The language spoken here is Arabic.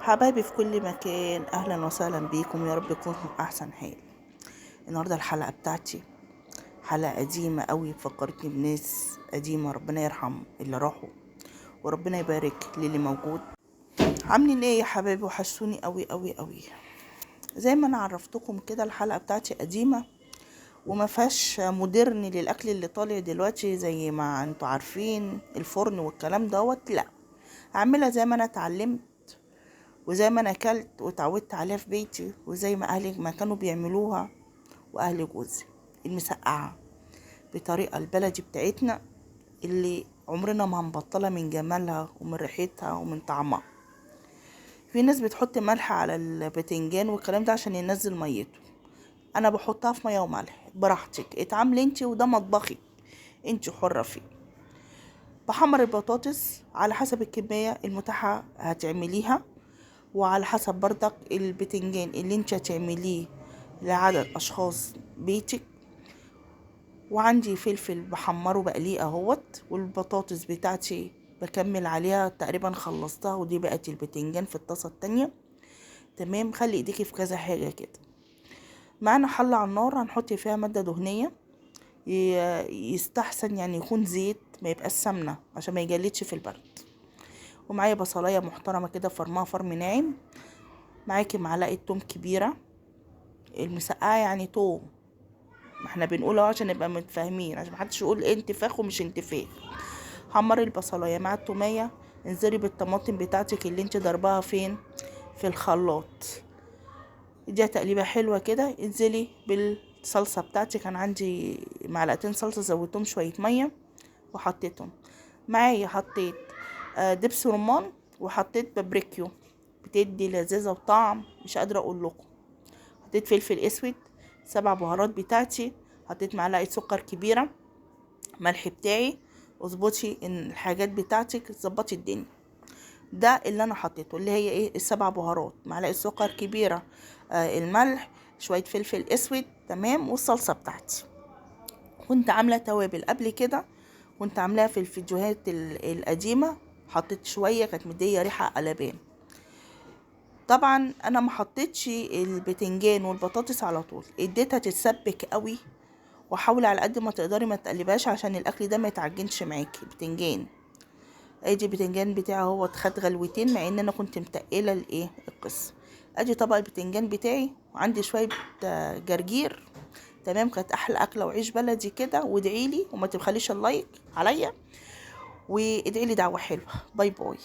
حبايبي في كل مكان، اهلا وسهلا بيكم. يا رب يكون في احسن حال. النهارده الحلقه بتاعتي حلقه قديمه قوي، فكرتني بناس قديمه. ربنا يرحم اللي راحوا وربنا يبارك للي موجود. عاملين ايه يا حبايبي؟ وحشوني قوي قوي قوي. زي ما انا عرفتكم كده، الحلقه بتاعتي قديمه وما فيهاش مودرن للاكل اللي طالع دلوقتي زي ما انتوا عارفين، الفرن والكلام دوت. لا، اعملها زي ما انا اتعلمت وزي ما انا اكلت واتعودت عليها في بيتي، وزي ما اهلي ما كانوا بيعملوها واهل جوزي. المسقعه بطريقه البلدي بتاعتنا اللي عمرنا ما هنبطلها من جمالها ومن ريحتها ومن طعمها. في ناس بتحط ملح على البتنجان والكلام ده عشان ينزل ميته. انا بحطها في ميه وملح، براحتك اتعاملي انتي، وده مطبخي انتي حره فيه. بحمر البطاطس على حسب الكميه المتاحه هتعمليها، وعلى حسب بردك البتنجان اللي انت هتعمليه لعدد اشخاص بيتك. وعندي فلفل بحمره بقليه اهوت، والبطاطس بتاعتي بكمل عليها تقريبا خلصتها، ودي بقت البتنجان في الطاسة التانية. تمام، خلي ايديكي في كذا حاجة كده. معانا حلة على النار هنحط فيها مادة دهنية، يستحسن يعني يكون زيت، ما يبقاش سمنة عشان ما يجلدش في البرد. ومعايا بصلاية محترمة كده فرمها فرم ناعم. معاكي معلقة توم كبيرة، المسقعة يعني توم، ما احنا بنقوله عشان نبقى متفاهمين، عشان محدش يقول ايه انتفاخ ومش انتفاخ. حمري البصلايه مع التوميه، انزلي بالطماطم بتاعتك اللي انت ضربها فين؟ في الخلاط. اديها تقليبه حلوه كده. انزلي بالصلصه بتاعتك، انا عندي معلقتين صلصه زودتهم شويه ميه وحطيتهم معايا. حطيت دبس رمان، وحطيت بابريكيو بتدي لذاذه وطعم مش قادره اقول لكم. حطيت فلفل اسود، 7 بهارات بتاعتي، حطيت معلقه سكر كبيره، ملح بتاعي. اظبطي ان الحاجات بتاعتك، تظبطي الدنيا. ده اللي انا حطيته، اللي هي ايه، ال7 بهارات، معلقه سكر كبيره، الملح، شويه فلفل اسود، تمام، والصلصه بتاعتي. كنت عامله توابل قبل كده، كنت عاملاها في الفيديوهات القديمه، حطيت شويه كانت مديه ريحه قلبان. طبعا انا ما حطيتش البتنجان والبطاطس على طول، اديتها تتسبك قوي. وحاولي على قد ما تقدري ما تقلبهاش عشان الاكل ده ما يتعجنش معاكي. بتنجان، ادي البتنجان بتاعي اهو خد غلوتين، مع ان انا كنت متقله الايه القصه. ادي طبق البتنجان بتاعي، وعندي شويه جرجير. تمام، كانت احلى اكله وعيش بلدي كده. وادعيلي وما تبخليش اللايك عليا، وادعيلي دعوه حلوه. باي باي.